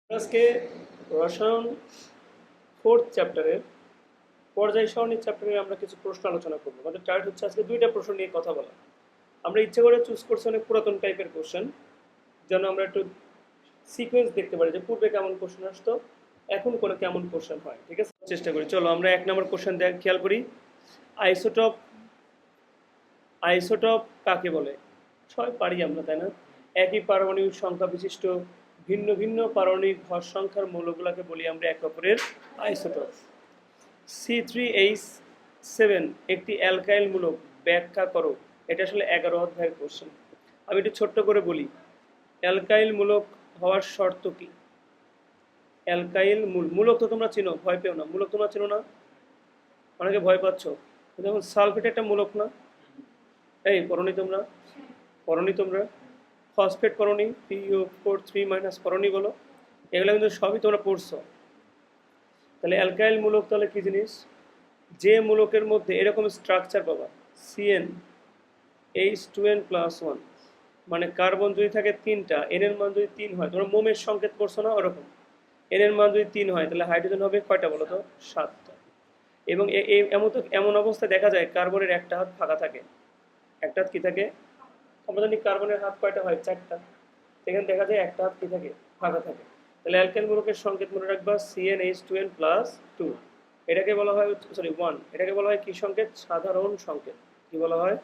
আজকে রসায়ন ফোর্থ চ্যাপ্টারের পর্যায় সারণী চ্যাপ্টারে আমরা কিছু প্রশ্ন আলোচনা করবো। আমাদের টার্গেট হচ্ছে আজকে দুইটা প্রশ্ন নিয়ে কথা বলা। আমরা ইচ্ছে করে চুজ করছি অনেক পুরাতন টাইপের কোশ্চেন, যেন আমরা একটু সিকোয়েন্স দেখতে পারি যে পূর্বে কেমন কোশ্চেন আসতো, এখন করে কেমন কোশ্চেন হয়। ঠিক আছে, চেষ্টা করি। চলো আমরা 1 নম্বর কোশ্চেন খেয়াল করি। আইসোটপ আইসোটপ কাকে বলে? সবাই পারি আমরা, তাই না? একই পারমাণবিক সংখ্যা বিশিষ্ট ভিন্ন ভিন্ন পারমাণবিক ভর সংখ্যার মৌলগুলোকে বলি আমরা একে অপরের আইসোটপ। C3H7 একটি অ্যালকাইল মূলক, ব্যাখ্যা করো। এটা আসলে 11 অধ্যায়ের কোশ্চেন। আমি একটু ছোট্ট করে বলি, অ্যালকাইল মূলক হওয়ার শর্ত কি? অ্যালকাইল মূলক তো তোমরা চিনো, ভয় পেও না। মূলক তোমরা চিনো না? অনেকে ভয় পাচ্ছ। যেমন সালফেট একটা মূলক না? এই পরনি তোমরা? পরনি তোমরা? ফসফেট পরনি, PO4 3- পরনি বলো। এগুলো কিন্তু সবই তোমরা পড়ছো। তাহলে অ্যালকাইল মূলক তাহলে কি জিনিস? যে মূলকের মধ্যে এরকম স্ট্রাকচার পাবা, CnH2n+1, মানে কার্বন যদি থাকে 3টা, এন এর মান যদি 3 হয়, তোমরা মোমের সংকেত করছো না, ওরকম এন এর মান যদি 3 হয় তাহলে হাইড্রোজেন হবে কয়টা বলো তো? 7টা। এবং এমন অবস্থায় দেখা যায় কার্বনের একটা হাত ফাঁকা থাকে। একটা হাত কি থাকে? আমরা জানি কার্বনের হাত কয়টা হয়? 4টা। এখানে দেখা যায় একটা হাত কি থাকে? ফাঁকা থাকে। তাহলে অ্যালকাইল মূলকের সংকেত মনে রাখবা, CnH2n+2। এটাকে বলা হয়, সরি 1, এটাকে বলা হয় কি সংকেত? সাধারণ সংকেত। কি বলা হয়?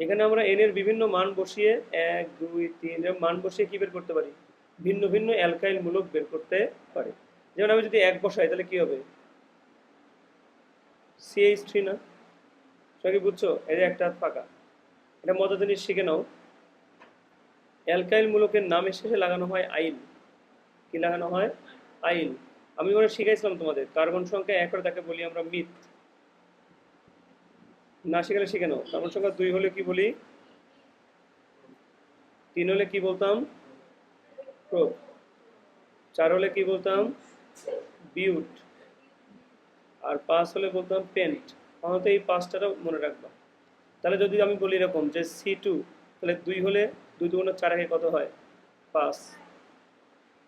এখানে আমরা এন এর বিভিন্ন মান বসিয়ে 1 2 3 এর মান বসিয়ে কি বের করতে পারি? ভিন্ন ভিন্ন অ্যালকাইল মূলক বের করতে পারি। যেমন আমি যদি 1 বসাই তাহলে কি হবে? CH3 না? সবাই কি বুঝছো? এই যে একটা হাত ফাঁকা। এটা মজার জিনিস শিখে নাও। অ্যালকাইল মূলকের নামের শেষে লাগানো হয় আইল। কি লাগানো হয়? আইল। আমি ওখানে শিখাইছিলাম তোমাদের, কার্বন সংখ্যা 1 হলে তাকে বলি আমরা মিথ। না শিখালে শিখে নাও। কার্বন সংখ্যা 2 হলে কি বলি? 3 হলে কি বলতাম? প্রোপ। 4 হলে কি বলতাম? বিউট। আর 5 হলে বলতাম পেন্ট। আমাদের এই 5টারও মনে রাখবা। তাহলে যদি আমি বলি এরকম যে C2, তাহলে 2 হলে 2 2 4 আগে কত হয়? 5।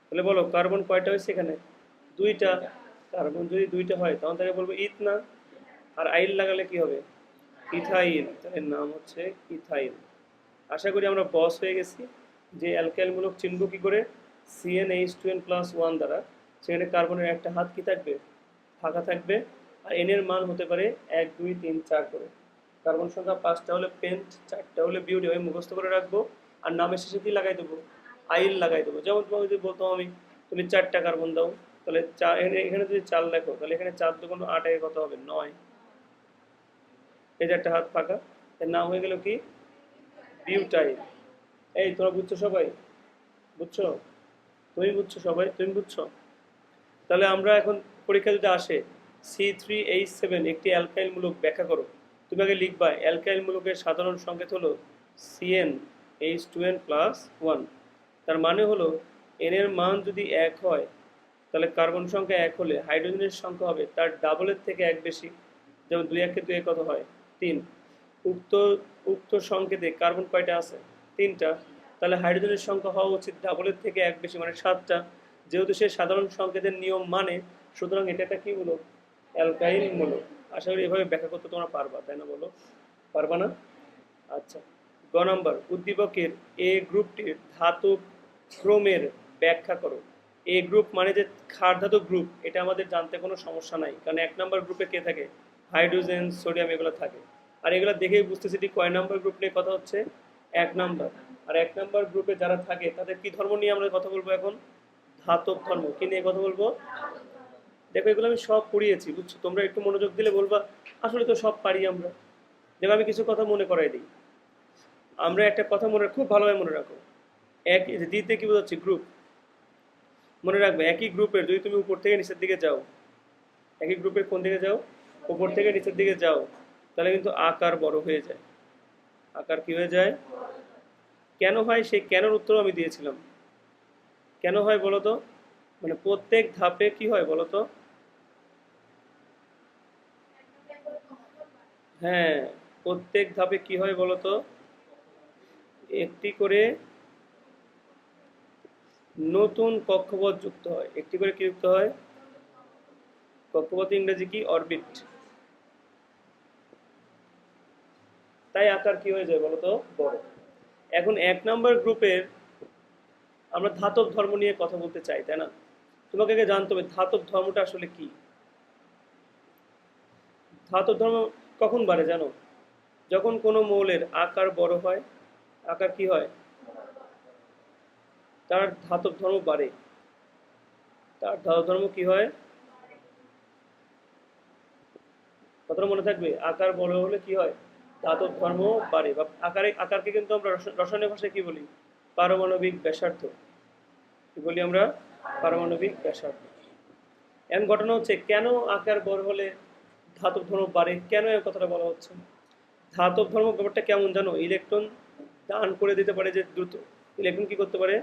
তাহলে বলো কার্বন কয়টা হয়েছে এখানে? 2টা। কার্বন যদি 2টা হয় তখন তাকে বলবো ইথ না? আর আইল লাগালে কি হবে? ইথাইল। তাহলে নাম হচ্ছে ইথাইল। আশা করি আমরা বস হয়ে গেছি যে অ্যালকাইলমূলক চিনব কি করে? CnH2n+1 দ্বারা। সেখানে কার্বনের একটা হাত কি থাকবে? ফাঁকা থাকবে। আর এন এর মান হতে পারে 1 2 3 4 করে। কার্বন সংখ্যা 5টা হলে পেন্ট, 4টা হলে বিউটি। আমি মুখস্থ করে রাখবো। আর নামের শেষে কি লাগাই দেবো? আইল লাগাই দেবো। যেমন তোমাকে যদি বলতাম আমি, তুমি 4টা কার্বন দাও, তাহলে এখানে যদি 4 লেখো তাহলে এখানে 4 2 8 এ কত হবে? 9। এই যে একটা হাত ফাঁকা, এর নাম হয়ে গেল কি? বিউটাইল। এই তোমরা বুঝছো সবাই? বুঝছো? তুমি বুঝছো সবাই? তুমি বুঝছো? তাহলে আমরা এখন পরীক্ষা যদি আসে C3H7 একটি অ্যালকাইল মূলক, ব্যাখ্যা করো। তুমি আগে লিখবা অ্যালকাইল মূলকের সাধারণ সংকেত হলো CnH2n+1। তার মানে হলো এন এর মান যদি 1 হয় তাহলে কার্বন সংখ্যা 1 হলে হাইড্রোজেনের সংখ্যা হবে তার ডাবলের থেকে 1 বেশি। যেমন 2 1 2 কত হয়? 3। উক্ত উক্ত সংকেতে কার্বন কয়টা আছে? 3টা। তাহলে হাইড্রোজেনের সংখ্যা হওয়া উচিত ডাবলের থেকে 1 বেশি, মানে 7টা। যেহেতু সে সাধারণ সংকেতের নিয়ম মানে, সুতরাং এটা একটা কি মূলক? অ্যালকাইল মূলক। আশা করি এভাবে ব্যাখ্যা করতে তোমরা পারবা, তাই না? বলো, পারবা না? আচ্ছা। গ নাম্বার, উদ্দীপকের এ গ্রুপটির ধাতব ক্রমের ব্যাখ্যা করো। এ গ্রুপ মানে যে ক্ষার ধাতু গ্রুপ, এটা আমাদের জানতে কোনো সমস্যা নাই, কারণ 1 নম্বর গ্রুপে কে থাকে? হাইড্রোজেন, সোডিয়াম, এগুলো থাকে। আর এগুলো দেখেই বুঝতেছি ঠিক কয় নম্বর গ্রুপ নিয়ে কথা হচ্ছে? 1 নম্বর। আর 1 নম্বর গ্রুপে যারা থাকে তাদের কি ধর্ম নিয়ে আমরা কথা বলবো এখন? ধাতব ধর্ম। কি নিয়ে কথা বলবো? দেখো এগুলো আমি সব পড়িয়েছি, বুঝছো? তোমরা একটু মনোযোগ দিলে বলবা আসলে তো সব পারি আমরা। যেমন আমি কিছু কথা মনে করাই দিই। আমরা একটা কথা খুব ভালোভাবে মনে রাখো। এক দিতে কি বোঝাচ্ছে? গ্রুপ। মনে রাখবে একই গ্রুপের যদি তুমি উপর থেকে নিচের দিকে যাও, একই গ্রুপের কোন দিকে যাও? উপর থেকে নিচের দিকে যাও, তাহলে কিন্তু আকার বড় হয়ে যায়। আকার কি হয়ে যায়? কেন হয় সেই কেনর উত্তর আমি দিয়েছিলাম। কেন হয় বলো তো? মানে প্রত্যেক ধাপে কি হয় বলো তো? হ্যাঁ, প্রত্যেক ধাপে কি হয় বলো তো? একটি করে নতুন কক্ষপথ যুক্ত হয়, একটি করে কি যুক্ত হয়? কক্ষপথ ইংরেজি কি? অরবিট। তাই আকার কি হয়ে যায় বলতো? বড়। এখন 1 নম্বর গ্রুপের আমরা ধাতব ধর্ম নিয়ে কথা বলতে চাই, তাই না? তোমাকে আগে জানতে হবে ধাতব ধর্মটা আসলে কি। ধাতব ধর্ম কখন বাড়ে জানো? যখন কোনো মৌলের আকার বড় হয়, আকার কি হয়, তার ধাতব ধর্ম বাড়ে। তার ধাতব ধর্ম কি হয়? কথাটা মনে থাকবে, আকার বড় হলে কি হয়? ধাতব ধর্ম বাড়ে। বা আকারকে কিন্তু আমরা রসায়নের ভাষায় কি বলি? পারমাণবিক ব্যাসার্ধ। কি বলি আমরা? পারমাণবিক ব্যাসার্ধ। এখন ঘটনা হচ্ছে কেন আকার বড় হলে ধাতব ধর্ম বাড়ে, কেন এই কথাটা বলা হচ্ছে? ধাতব ধর্ম ব্যাপারটা কেমন জানো? ইলেকট্রন দান করে দিতে পারে যে দ্রুত। ইলেকট্রন কি করতে পারে?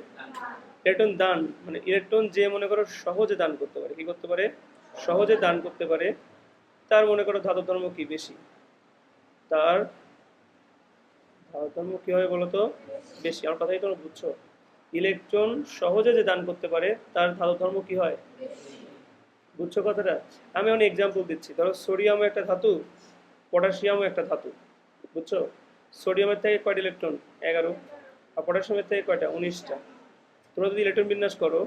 ইলেকট্রন দান মানে ইলেকট্রন যে মনে করো সহজে দান করতে পারে, কি করতে পারে? সহজে দান করতে পারে। তার মনে করো ধাতব ধর্ম কি বেশি, তার ধাতব ধর্ম কি হয় বলতো? বেশি। আমার কথাই তোমরা বুঝছো? ইলেকট্রন সহজে যে দান করতে পারে তার ধাতব ধর্ম কি হয়? বুঝছো কথাটা? আমি অনেক এক্সাম্পল দিচ্ছি। ধরো সোডিয়ামও একটা ধাতু, পটাশিয়ামও একটা ধাতু। বুঝছো? সোডিয়ামের থেকে কয়টা ইলেকট্রন? 11। আর পটাশিয়ামের থেকে কয়টা? 19টা। তোমরা যদি ইলেকট্রন বিন্যাস করো,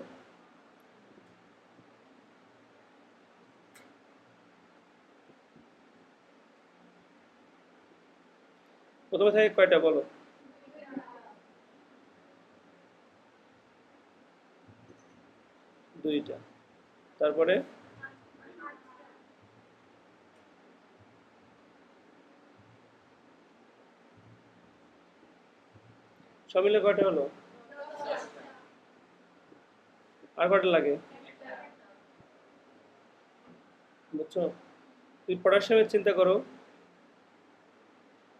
প্রথমে থাকে কয়টা বলো? 2টা। তারপরে সব মিলে কয়টা হলো? আর কয়টা লাগে? বুঝছো? তুই পটাশিয়ামের চিন্তা করো,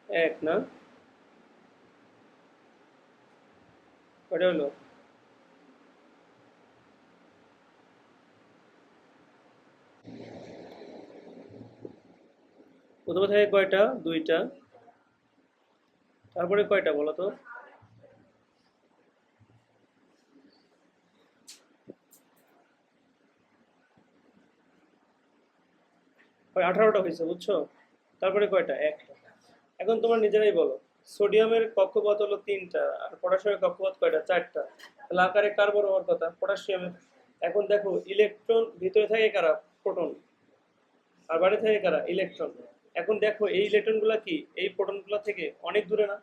1 না? কয়টা হলো? প্রথমে থাকে কয়টা? 2টা। তারপরে কয়টা বলো তো? ওই 18টা হয়েছে, বুঝছো? তারপরে কয়টা? একটা। এখন তোমরা নিজেরাই বলো, সোডিয়ামের কক্ষপথ হলো 3টা আর পটাশিয়ামের কক্ষপথ কয়টা? 4টা। তাহলে আকারে কার বড় হওয়ার কথা? পটাশিয়ামের। এখন দেখো ইলেকট্রন ভিতরে থাকে কারা? প্রোটন। আর বাইরে থাকে কারা? ইলেকট্রন। এখন দেখো এই ইলেকট্রনগুলো কি এই প্রোটনগুলো থেকে অনেক দূরে না?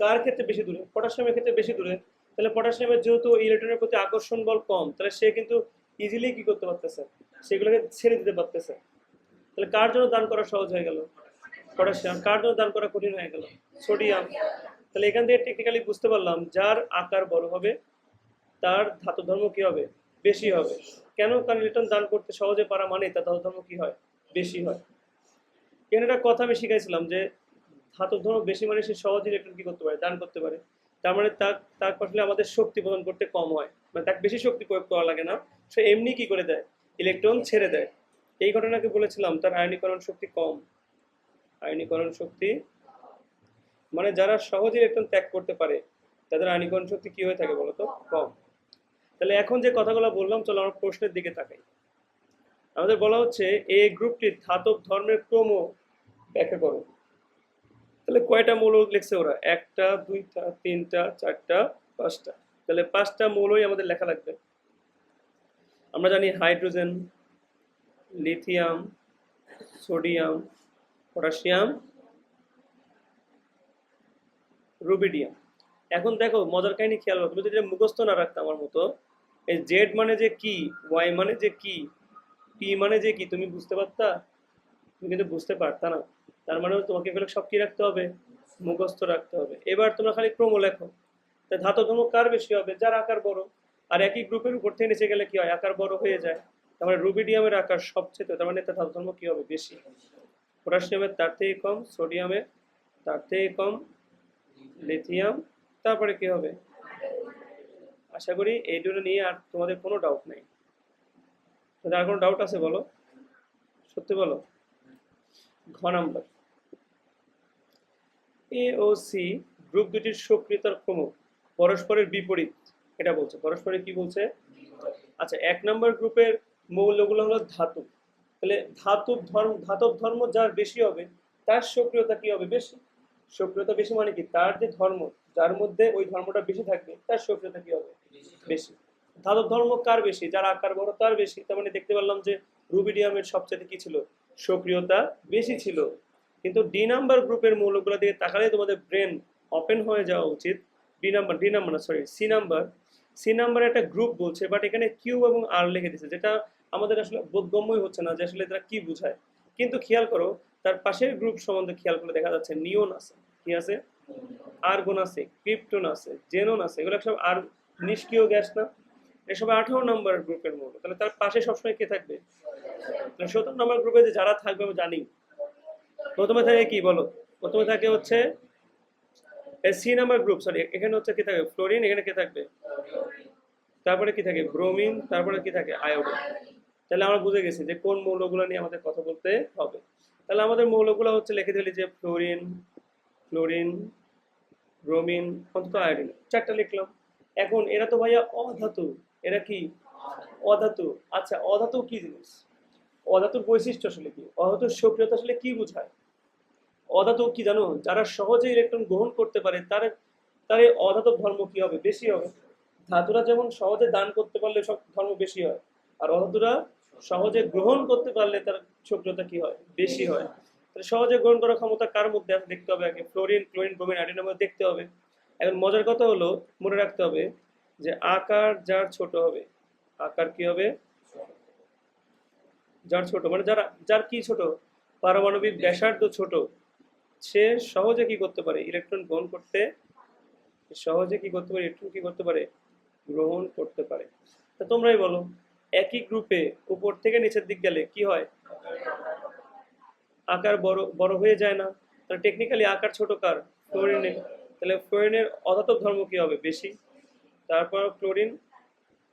কার ক্ষেত্রে বেশি দূরে? পটাশিয়ামের ক্ষেত্রে বেশি দূরে। তাহলে পটাশিয়ামের যেহেতু ইলেকট্রনের প্রতি আকর্ষণ বল কম, তাহলে সে কিন্তু ইজিলি কি করতে পারতেছে? সেগুলোকে ছেড়ে দিতে পারতেছে। তাহলে কার জন্য দান করা সহজ হয়ে গেল? পটাশিয়াম। কার জন্য দান করা কঠিন হয়ে গেল? সোডিয়াম। তাহলে এখান থেকে টেকনিক্যালি বুঝতে পারলাম যার আকার বড় হবে তার ধাতব ধর্ম কি হবে? বেশি হবে। কেন? কারণ ইলেকট্রন দান করতে সহজে পারা মানে তার ধাতব ধর্ম কি হয়? বেশি হয়। এখানে একটা কথা আমি শিখাইছিলাম যে ধাতব ধর্ম বেশি মানে সে সহজে ইলেকট্রন কি করতে পারে? দান করতে পারে। তার মানে তার আসলে আমাদের শক্তি প্রদান করতে কম হয়, মানে তাকে বেশি শক্তি প্রয়োগ করা লাগে না। সে এমনি কি করে দেয়? ইলেকট্রন ছেড়ে দেয়। এই ঘটনাকে বলেছিলাম তার আয়নীকরণ শক্তি কম। আয়নীকরণ শক্তি মানে যারা সহজে ইলেকট্রন ত্যাগ করতে পারে তাদের আয়নীকরণ শক্তি কি হয়ে থাকে বলতো? কম। তাহলে এখন যে কথাগুলো বললাম, চলো আমরা প্রশ্নের দিকে তাকাই। আমাদের বলা হচ্ছে এই গ্রুপটির ধাতব ধর্মের ক্রম ব্যাখ্যা করো। তাহলে কয়টা মৌল লিখছে ওরা? 1টা, 2টা, 3টা, 4টা, 5টা। তাহলে 5টা মৌলই আমাদের লেখা লাগবে। আমরা জানি hydrogen, lithium, sodium, potassium, rubidium. এখন দেখো মজার কাহিনী খেয়াল করো, তুমি যদি এটা মুখস্থ না রাখতে আমার মতো, এই জেড মানে যে কি, ওয়াই মানে যে কি, পি মানে যে কি, তুমি বুঝতে পারতা? তুমি কিন্তু বুঝতে পারতা না। তার মানে তোমাকে এগুলো সব কি রাখতে হবে? মুখস্থ রাখতে হবে। এবার তোমরা খালি ক্রম লেখো। তা ধাতব ধর্ম কার বেশি হবে? যার আকার বড়। আর একই গ্রুপের উপর থেকে নিচে গেলে কি হয়? আকার বড় হয়ে যায়। তার মানে রুবিডিয়ামের আকার সবচেয়ে, তার মানে তার ধাতব ধর্ম কি হবে? বেশি। পটাশিয়ামের তার থেকে কম, সোডিয়ামের তার থেকে কম, লিথিয়াম, তারপরে কি হবে? আশা করি এই দুটো নিয়ে আর তোমাদের কোনো ডাউট নেই। তোমাদের আর কোনো ডাউট আছে বলো? সত্যি বলো। ঘ নাম্বার, এ ও সি গ্রুপ দুটির সক্রিয়তার ক্রম পরস্পরের বিপরীত। এটা বলছে পারস্পরিক কি বলছে। আচ্ছা, 1 নম্বর গ্রুপের মৌলগুলো হলো ধাতু। তাহলে ধাতব ধর্ম যার বেশি হবে তার সক্রিয়তা কি হবে বেশি। সক্রিয়তা বেশি মানে কি, তার যে ধর্ম, যার মধ্যে ওই ধর্মটা বেশি থাকবে তার সক্রিয়তা কি হবে বেশি। ধাতব ধর্ম কার বেশি, যার আকার বড় তার বেশি। তার মানে দেখতে পারলাম যে রুবিডিয়ামের সবচেয়ে কি ছিল, সক্রিয়তা বেশি ছিল। কিন্তু D নাম্বার গ্রুপের মৌলগুলো দিকে তাকালে তোমাদের ব্রেন ওপেন হয়ে যাওয়া উচিত। ডি নাম্বার না, সরি, সি নাম্বার একটা গ্রুপ বলছে, বাট এখানে কিউ এবং আর লিখে দিচ্ছে, যেটা আমাদের আসলে বোধগম্যই হচ্ছে না যে আসলে এটা কি বোঝায়। কিন্তু খেয়াল করো, তার পাশের গ্রুপ সম্বন্ধে খেয়াল করে দেখা যাচ্ছে নিয়ন আছে, কি আছে, আর্গন আছে, ক্রিপ্টন আছে, জেনন আছে, এগুলো সব আর নিষ্ক্রিয় গ্যাস না। এসব 18 নম্বর গ্রুপের মৌল, তাহলে তার পাশে সবসময় কে থাকবে, 17 নম্বর গ্রুপে যে যারা থাকবে আমি জানি। প্রথমে থাকে কি বলো, প্রথমে থাকে হচ্ছে সি নাম্বার গ্রুপ, সরি, এখানে হচ্ছে কি থাকে ফ্লোরিন, এখানে কে থাকবে, তারপরে কি থাকে ব্রোমিন, তারপরে কি থাকে আয়োডিন। তাহলে আমরা বুঝে গেছি যে কোন মৌলগুলো নিয়ে আমাদের কথা বলতে হবে। তাহলে আমাদের মৌলগুলো হচ্ছে লিখে দিলি যে ফ্লোরিন, ক্লোরিন, ব্রোমিন, অন্তত আয়োডিন, 4টা লিখলাম। এখন এরা তো ভাইয়া অধাতু, এরা কি অধাতু। আচ্ছা, অধাতু কি জিনিস, অধাতুর বৈশিষ্ট্য আসলে কি, অধাতুর সক্রিয়তা আসলে কি বোঝায়। অধাতু কি জানো, যারা সহজে ইলেকট্রন গ্রহণ করতে পারে তার তার এই অধাতব ধর্ম কি হবে বেশি হবে। ধাতুরা যেমন সহজে দান করতে পারলে সব ধর্ম বেশি হয়, আর অধাতুরা সহজে গ্রহণ করতে পারলে তার সক্রিয়তা কি হয় বেশি হয়। তাহলে সহজে গ্রহণ করার ক্ষমতা কার মধ্যে আছে দেখতে হবে আগে, ফ্লোরিন, ক্লোরিন, ব্রোমিন, আয়োডিনের মধ্যে দেখতে হবে। এখন মজার কথা হলো, মনে রাখতে হবে যে আকার যার ছোট হবে, আকার কি হবে, যার ছোট মানে যার কি ছোট, পারমাণবিক ব্যাসার্ধ ছোট, সে সহজে কি করতে পারে ইলেকট্রন গ্রহণ করতে, সহজে কি করতে পারে ইলেকট্রন কি করতে পারে গ্রহণ করতে পারে। তা তোমরাই বলো, একই গ্রুপে উপর থেকে নিচের দিক গেলে কি হয়, আকার বড় বড় হয়ে যায় না। তাহলে টেকনিক্যালি আকার ছোট কার, ফ্লোরিনের। তাহলে ফ্লোরিনের অধাতব ধর্ম কি হবে বেশি, তারপর ক্লোরিন,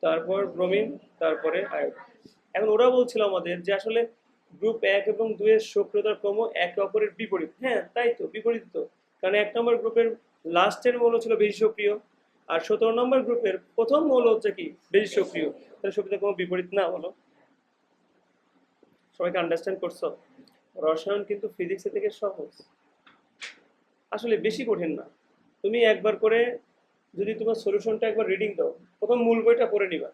তারপর ব্রোমিন, তারপরে আয়োডিন। এখন ওরা বলছিল আমাদের যে আসলে গ্রুপ 1 এবং 2 এর সক্রিয়তার ক্রম একে অপরের বিপরীত। হ্যাঁ তাই তো, বিপরীত তো, কারণ 1 নম্বর গ্রুপের লাস্টের মৌল ছিল বেশি সক্রিয়, আর 17 নম্বর গ্রুপের প্রথম মৌল হচ্ছে কি বেশি সক্রিয়। তাহলে সক্রিয়তার কোনো বিপরীত না বলো। সবাইকে আন্ডারস্ট্যান্ড করছো। রসায়ন কিন্তু ফিজিক্সের থেকে সহজ, আসলে বেশি কঠিন না। তুমি একবার করে যদি তোমার সলিউশনটা একবার রিডিং দাও, প্রথম মূল বইটা পড়ে নিবা,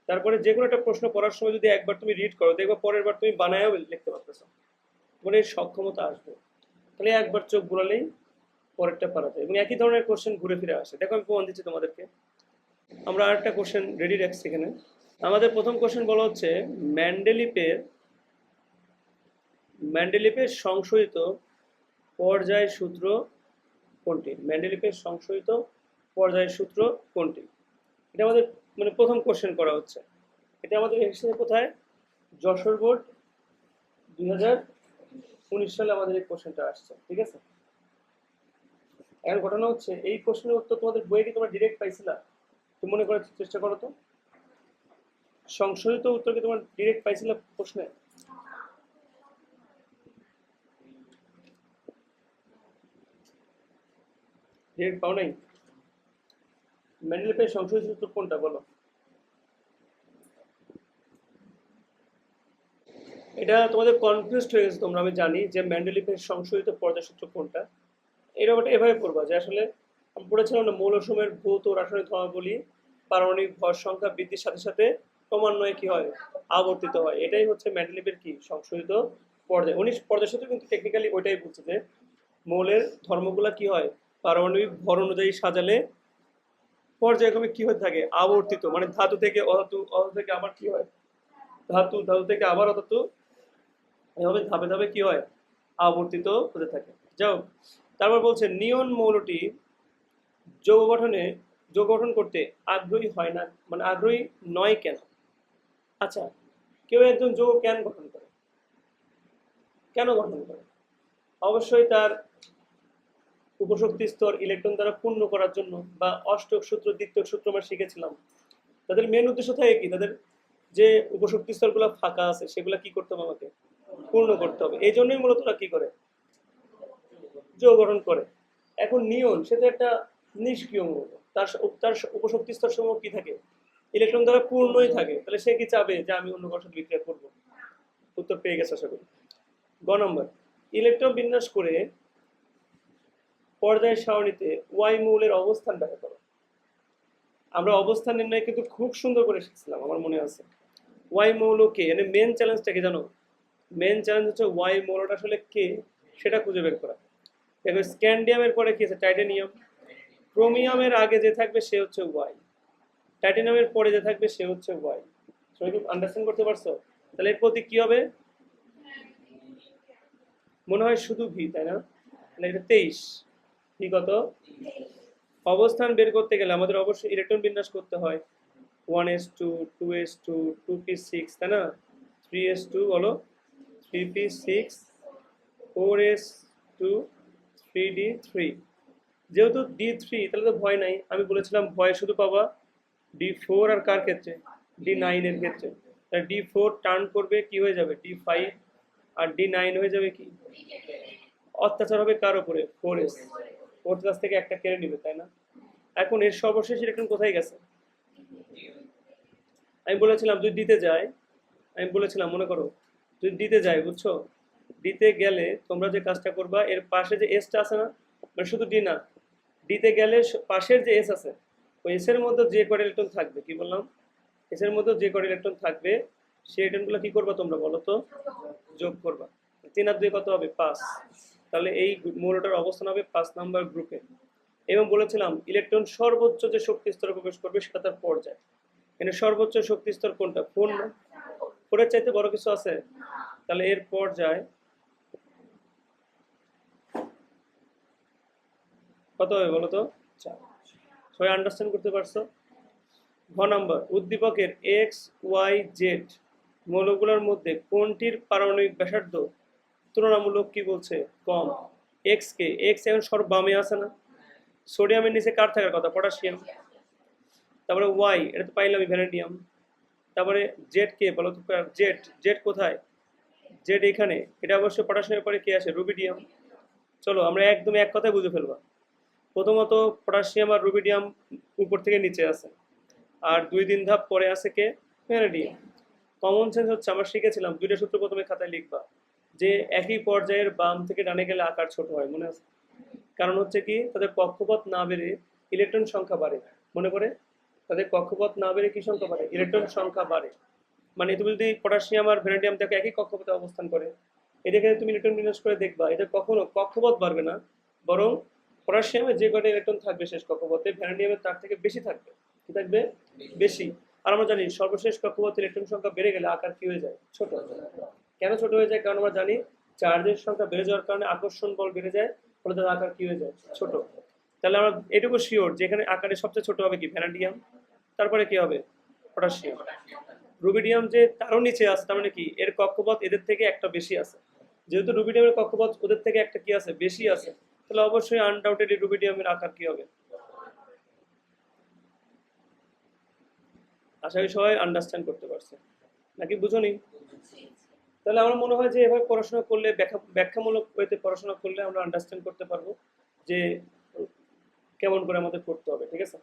তারপরে যে কোনো একটা প্রশ্ন পড়ার সময় যদি একবার তুমি রিড করো, দেখবা পরের বার তুমি বানায়ও লিখতে পারতেছো, তোমার এই সক্ষমতা আসবে। তাহলে একবার চোখ ঘুরালেই পরেরটা পারা যায়, এবং একই ধরনের কোশ্চেন ঘুরে ফিরে আসে। দেখো আমি প্রমাণ দিচ্ছি তোমাদেরকে। আমরা আরেকটা কোশ্চেন রেডি রাখছি এখানে। আমাদের প্রথম কোশ্চেন বলা হচ্ছে ম্যান্ডেলিপের ম্যান্ডেলিপের সংশোধিত পর্যায় সূত্র কোনটি, ম্যান্ডেলিপের সংশোধিত পর্যায় সূত্র কোনটি। এটা আমাদের মানে প্রথম কোশ্চেন করা হচ্ছে। এটা আমাদের এসেছে কোথায়, যশোর বোর্ড 2019 সালে আমাদের এই কোশ্চেনটা আসছে, ঠিক আছে। এখন ঘটনা হচ্ছে এই প্রশ্নের উত্তর তোমাদের বইয়ে কি তোমরা ডিরেক্ট পাইছিলা, তুমি মনে করার চেষ্টা করো তো, সংশোধিত উত্তর কি তোমার ডিরেক্ট পাইছিলা প্রশ্নে, ডিরেক্ট পাও নাই। ম্যান্ডেলিপের সংশোধিত উত্তর কোনটা বলো। এটা তোমাদের কনফিউজড হয়ে গেছে তোমরা, আমি জানি যে ম্যান্ডেলিপের সংশোধিত পর্যায়সূত্র কোনটা। এই ব্যাপারটা এভাবে পড়বা যে আসলে আমি পড়েছিলাম না, মৌলসমূহের ভৌত ও রাসায়নিক ধর্মাবলী পারমাণবিক ভর সংখ্যা বৃদ্ধির সাথে সাথে ক্রমান্বয়ে কি হয় আবর্তিত হয়। এটাই হচ্ছে ম্যান্ডেলিপের কি সংশোধিত পর্যায়। 19 পর্যায়সূত্র কিন্তু টেকনিক্যালি ওইটাই বলছে যে মৌলের ধর্মগুলা কি হয় পারমাণবিক ভর অনুযায়ী সাজালে পর্যায়ক্রমে কি হতে থাকে আবর্তিত, মানে ধাতু থেকে অধাতু, অধাতু থেকে আবার কি হয় ধাতু, ধাতু থেকে আবার অধাতু, এভাবে ধাপে ধাপে কি হয় আবর্তিত হতে থাকে। যাও, তারপর বলছে নিয়ন মৌলটি যৌগ গঠনে যৌগ গঠন করতে আগ্রহী হয় না, মানে আগ্রহী নয় কেন। আচ্ছা, কেউ একজন যৌগ কেন গঠন করে, কেন গঠন করে, অবশ্যই তার উপশক্তি স্তর ইলেকট্রন দ্বারা পূর্ণ করার জন্য, বা অষ্টক সূত্র দ্বিতীয় সূত্র আমরা শিখেছিলাম। তাদের মেন উদ্দেশ্য থাকে কি, তাদের যে উপশক্তি স্তরগুলো ফাঁকা আছে সেগুলো কি করতে হবে আমাকে পূর্ণ করতে হবে। এই জন্যই মূলত ওরা কি করে যৌগ গঠন করে। এখন নিয়ন সেটা একটা নিষ্ক্রিয় মৌল, তার তার উপশক্তি স্তর সমূহ কি থাকে, ইলেকট্রন দ্বারা পূর্ণই থাকে, তাহলে সে কি চাবে যে আমি অন্য কারোর সাথে বিক্রিয়া করবো? উত্তর পেয়ে গেছে আশা করি। গ নম্বর, ইলেকট্রন বিন্যাস করে পর্যায় সারণীতে ওয়াই মৌলের অবস্থান ব্যাখ্যা করো। আমরা অবস্থান নির্ণয় কিন্তু খুব সুন্দর করে শিখছিলাম, আমার মনে আছে। ওয়াই মৌল কে, মানে মেন চ্যালেঞ্জটা কি জানো? মেন চ্যালেঞ্জ হচ্ছে ওয়াই মৌলটা আসলে কে সেটা খুঁজে বের করা। দেখো স্ক্যান্ডিয়ামের পরে কি আছে? টাইটানিয়াম। ক্রোমিয়ামের আগে যে থাকবে সে হচ্ছে ওয়াই, টাইটানিয়ামের পরে যে থাকবে সে হচ্ছে ওয়াই। সবাই খুব আন্ডারস্ট্যান্ড করতে পারছো? তাহলে এর প্রতীক কি হবে? মনে হয় শুধু ভি, তাই না? তাহলে এটা 23। ভি কত? অবস্থান বের করতে গেলে আমাদের অবশ্যই ইলেকট্রন বিন্যাস করতে হয় 1s2 2s2 2p6, তাই না? 3s2 বলো, 3p6 4s2 3d3। যেহেতু d3 তাহলে তো ভয় নাই, আমি বলেছিলাম ভয় শুধু পাবা d4 আর কার ক্ষেত্রে? d9 এর ক্ষেত্রে। তাহলে d4 টার্ন করবে কি হয়ে যাবে? d5। আর d9 হয়ে যাবে কি? অত্যাচার হবে কার উপরে? 4s। ওর কাছ থেকে একটা কেড়ে নিবে, তাই না? এখন এর সর্বশেষ ইলেকট্রন কোথায় গেছে? আমি বলেছিলাম যদি দিতে যায়, আমি বলেছিলাম মনে করো যদি দিতে যায়, বুঝছো, দিতে গেলে তোমরা যে কাজটা করবা, এর পাশে যে এসটা আছে না, মানে শুধু ডি না, দিতে গেলে পাশের যে এস আছে ওই এস এর মধ্যে যে কটা ইলেকট্রন থাকবে, কি বললাম, এস এর মধ্যে যে কটা ইলেকট্রন থাকবে সেই ইলেকট্রনগুলো কি করবা তোমরা বলো তো? যোগ করবা। 3 আর 2 কত হবে? 5। তাহলে এই মৌলটার অবস্থান হবে 5 নাম্বার গ্রুপে। এবং বলেছিলাম ইলেকট্রন সর্বোচ্চ যে শক্তি স্তরে প্রবেশ করবে সেটা তার পর্যায়। এখানে সর্বোচ্চ শক্তি স্তর কোনটা? 4 না? 4 এর চাইতে বড় কিছু আছে? তাহলে এর পর্যায় কত হবে বলো তো? 4। সবাই আন্ডারস্ট্যান্ড করতে পারছো? ঘ নাম্বার, উদ্দীপকের এক্স ওয়াই জেড মৌলগুলোর মধ্যে কোনটির পারমাণবিক ব্যাসার্ধ তুলনামূলক কি বলছে? কম। এক্স কে, এক্স এখন সর্ব বামে আছে না? সোডিয়ামের নিচে কার থাকার কথা? পটাশিয়াম। তারপরে ওয়াই, এটা তো পাইলামই, ভ্যানাডিয়াম। তারপরে জেড কে বলো তো? জেড, জেড কোথায়? জেড এখানে, এটা অবশ্যই পটাশিয়ামের পরে কে আসে? রুবিডিয়াম। চলো আমরা একদম এক কথায় বুঝে ফেলবা। প্রথমত পটাশিয়াম আর রুবিডিয়াম উপর থেকে নিচে আছে, আর 2-3 ধাপ পরে আছে কে? ভ্যানাডিয়াম। কমন সেন্স হচ্ছে আমরা শিখেছিলাম দুইটা সূত্র প্রথমে খাতায় লিখবা, যে একই পর্যায়ের বাম থেকে ডানে গেলে আকার ছোট হয়, মনে আছে? কারণ হচ্ছে কি, তাদের কক্ষপথ না বেড়ে ইলেকট্রন সংখ্যা বাড়ে। মনে করে, তাদের কক্ষপথ না বেড়ে কি সংখ্যা বাড়ে? ইলেকট্রন সংখ্যা বাড়ে। মানে তুমি যদি পটাশিয়াম আর ভ্যানাডিয়াম দেখো একই কক্ষপথে অবস্থান করে, এটাকে তুমি ইলেকট্রন বিন্যাস করে দেখবা, এটা কখনো কক্ষপথ বাড়বে না, বরং পটাশিয়ামে যে কটা ইলেকট্রন থাকবে শেষ কক্ষপথে, ভ্যানাডিয়ামের তার থেকে বেশি থাকবে। কি থাকবে? বেশি। আর আমরা জানি সর্বশেষ কক্ষপথে ইলেকট্রন সংখ্যা বেড়ে গেলে আকার কি হয়ে যায়? ছোট হয়ে যায়। কেন ছোট হয়ে যায়? কারণ আমরা জানি চার্জের সংখ্যা বেড়ে যাওয়ার কারণে আকর্ষণ বল বেড়ে যায়, ফলে তার আকার কি হয়ে যায়? ছোট। তাহলে আমরা এটুকু শিওর যে এখানে আকারে সবচেয়ে ছোট হবে কি? ভ্যানাডিয়াম। তারপরে কি হবে? পটাশিয়াম। রুবিডিয়াম যে তারও নিচে আছে, তার মানে কি এর কক্ষপথ এদের থেকে একটা বেশি আছে। যেহেতু রুবিডিয়ামের কক্ষপথ ওদের থেকে একটা কি আছে? বেশি আছে, তাহলে অবশ্যই আনডাউটেডলি রুবিডিয়ামের আকার কি হবে? আশা করি সবাই আন্ডারস্ট্যান্ড করতে পারছে, নাকি বুঝোনি? তাহলে আমার মনে হয় যে এভাবে পড়াশোনা করলে, ব্যাখ্যামূলক ওয়েতে পড়াশোনা করলে আমরা আন্ডারস্ট্যান্ড করতে পারবো যে কেমন করে আমাদের করতে হবে, ঠিক আছে?